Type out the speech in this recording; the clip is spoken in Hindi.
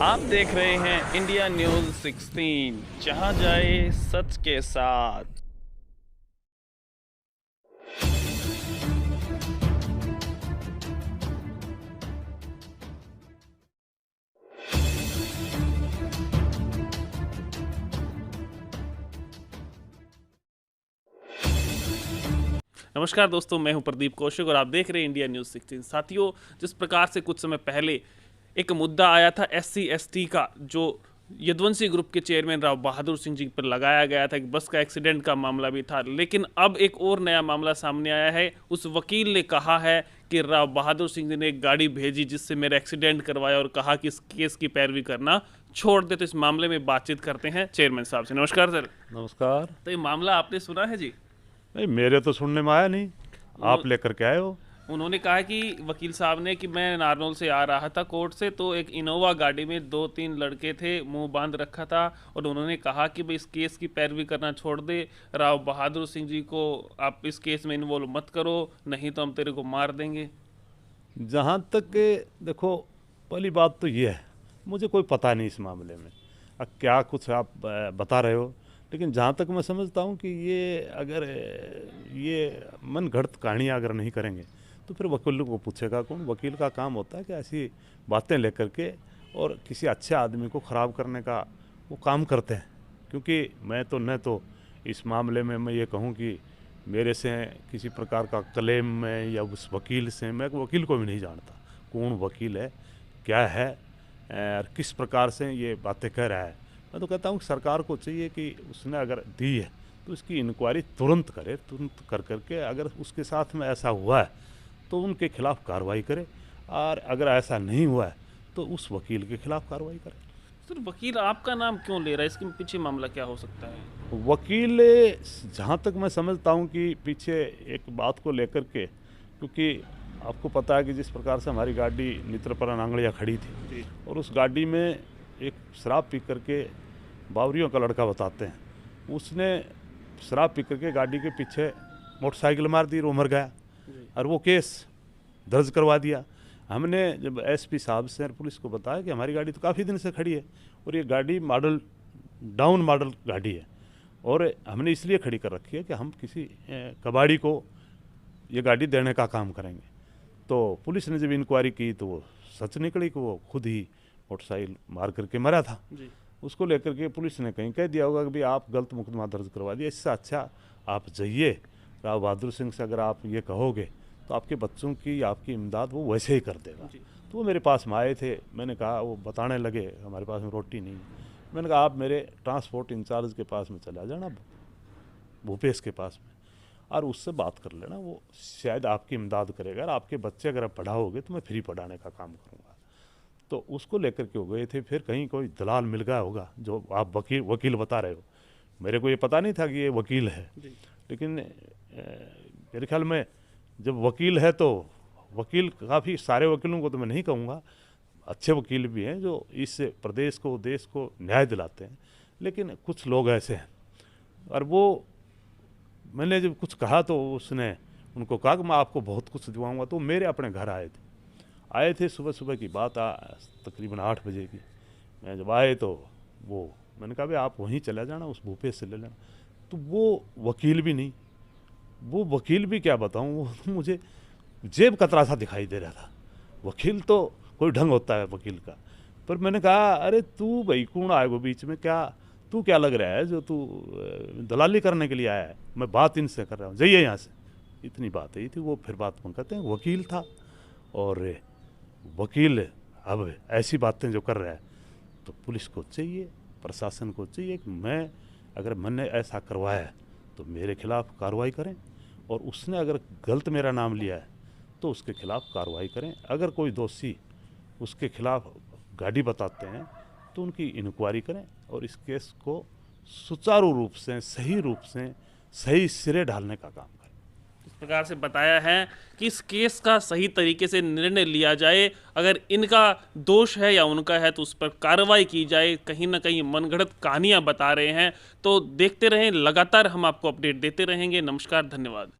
आप देख रहे हैं इंडिया न्यूज 16, जहां जाए सच के साथ। नमस्कार दोस्तों, मैं हूं प्रदीप कौशिक और आप देख रहे हैं इंडिया न्यूज़ 16। साथियों, जिस प्रकार से कुछ समय पहले एक मुद्दा आया था SC/ST का, जो यदुवंशी ग्रुप के चेयरमैन राव बहादुर सिंह जी पर लगाया गया था, एक बस का एक्सीडेंट का मामला भी था, लेकिन अब एक और नया मामला सामने आया है। उस वकील ने कहा है कि राव बहादुर सिंह जी ने एक गाड़ी भेजी जिससे मेरा एक्सीडेंट करवाया और कहा कि इस केस की पैरवी करना छोड़ दे। तो इस मामले में बातचीत करते हैं चेयरमैन साहब से। नमस्कार सर। नमस्कार। तो ये मामला आपने सुना है जी? नहीं, मेरे तो सुनने में आया नहीं, आप लेकर के आए हो। उन्होंने कहा कि वकील साहब ने कि मैं नारनौल से आ रहा था कोर्ट से, तो एक इनोवा गाड़ी में 2-3 लड़के थे, मुंह बांध रखा था, और उन्होंने कहा कि भाई इस केस की पैरवी करना छोड़ दे, राव बहादुर सिंह जी को आप इस केस में इन्वॉल्व मत करो, नहीं तो हम तेरे को मार देंगे। जहाँ तक देखो, पहली बात तो ये है, मुझे कोई पता नहीं इस मामले में। अब क्या कुछ आप बता रहे हो, लेकिन जहाँ तक मैं समझता हूँ कि ये अगर ये मन घड़त कहानियाँ अगर नहीं करेंगे तो फिर वकील को पूछेगा कौन। वकील का काम होता है कि ऐसी बातें लेकर के और किसी अच्छे आदमी को ख़राब करने का वो काम करते हैं। क्योंकि मैं तो न तो इस मामले में मैं ये कहूँ कि मेरे से किसी प्रकार का क्लेम में या उस वकील से, मैं वकील को भी नहीं जानता कौन वकील है, क्या है और किस प्रकार से ये बातें कह रहा है। मैं तो कहता हूँ कि सरकार को चाहिए कि उसने अगर दी है तो उसकी इंक्वायरी तुरंत करे, तुरंत कर करके अगर उसके साथ में ऐसा हुआ है तो उनके खिलाफ कार्रवाई करे, और अगर ऐसा नहीं हुआ है तो उस वकील के खिलाफ कार्रवाई करे। सर, वकील आपका नाम क्यों ले रहा है? इसके पीछे मामला क्या हो सकता है? वकील, जहाँ तक मैं समझता हूँ कि पीछे एक बात को लेकर के, क्योंकि आपको पता है कि जिस प्रकार से हमारी गाड़ी नेत्रपरा नांगड़िया खड़ी थी और उस गाड़ी में एक शराब पी करके बावरियों का लड़का बताते हैं, उसने शराब पी करके गाड़ी के पीछे मोटरसाइकिल मार दी और वो मर गया, और वो केस दर्ज करवा दिया। हमने जब SP साहब से पुलिस को बताया कि हमारी गाड़ी तो काफ़ी दिन से खड़ी है और ये गाड़ी डाउन मॉडल गाड़ी है, और हमने इसलिए खड़ी कर रखी है कि हम किसी कबाड़ी को ये गाड़ी देने का काम करेंगे। तो पुलिस ने जब इंक्वायरी की तो वो सच निकली कि वो खुद ही मोटरसाइकिल मार करके मरा था जी। उसको लेकर के पुलिस ने कहीं कह दिया होगा कि भाई आप गलत मुकदमा दर्ज करवा दिया, इससे अच्छा आप जाइए राव बहादुर सिंह से अगर आप ये कहोगे तो आपके बच्चों की आपकी इमदाद वो वैसे ही कर देगा। तो वो मेरे पास में आए थे, मैंने कहा, वो बताने लगे हमारे पास में रोटी नहीं। मैंने कहा आप मेरे ट्रांसपोर्ट इंचार्ज के पास में चला जाना, भूपेश के पास में, और उससे बात कर लेना, वो शायद आपकी इमदाद करेगा, और आपके बच्चे अगर आप पढ़ाओगे तो मैं फ्री पढ़ाने का काम करूँगा। तो उसको लेकर के हो गए थे। फिर कहीं कोई दलाल मिल गया होगा, जो आप वकील बता रहे हो, मेरे को ये पता नहीं था कि ये वकील है, लेकिन मेरे ख्याल में जब वकील है तो वकील, काफ़ी सारे वकीलों को तो मैं नहीं कहूँगा, अच्छे वकील भी हैं जो इस प्रदेश को, देश को न्याय दिलाते हैं, लेकिन कुछ लोग ऐसे हैं। और वो मैंने जब कुछ कहा तो उसने उनको कहा कि मैं आपको बहुत कुछ दिवाऊँगा। तो मेरे अपने घर आए थे सुबह सुबह की बात, तकरीबन 8 बजे की। मैं जब आए तो वो, मैंने कहा भाई आप वहीं चला जाना, उस भूपेश से ले लेना। तो वो वकील भी नहीं, वो वकील भी क्या बताऊं, वो तो मुझे जेब कतरा सा दिखाई दे रहा था। वकील तो कोई ढंग होता है वकील का। पर मैंने कहा अरे तू भाई कौन आएगा बीच में, क्या तू क्या लग रहा है जो तू दलाली करने के लिए आया है? मैं बात इनसे कर रहा हूँ, जाइए यहाँ से। इतनी बात ही थी। वो फिर बात कहते हैं वकील था, और वकील अब ऐसी बातें जो कर रहा है, तो पुलिस को चाहिए, प्रशासन को चाहिए कि अगर मैंने ऐसा करवाया है तो मेरे खिलाफ कार्रवाई करें, और उसने अगर गलत मेरा नाम लिया है तो उसके खिलाफ कार्रवाई करें। अगर कोई दोषी उसके खिलाफ गाड़ी बताते हैं तो उनकी इंक्वायरी करें और इस केस को सुचारू रूप से, सही रूप से, सही सिरे ढालने का काम करें। इस प्रकार से बताया है कि इस केस का सही तरीके से निर्णय लिया जाए, अगर इनका दोष है या उनका है तो उस पर कार्रवाई की जाए। कहीं ना कहीं मनगढ़ंत कहानियां बता रहे हैं, तो देखते रहें, लगातार हम आपको अपडेट देते रहेंगे। नमस्कार, धन्यवाद।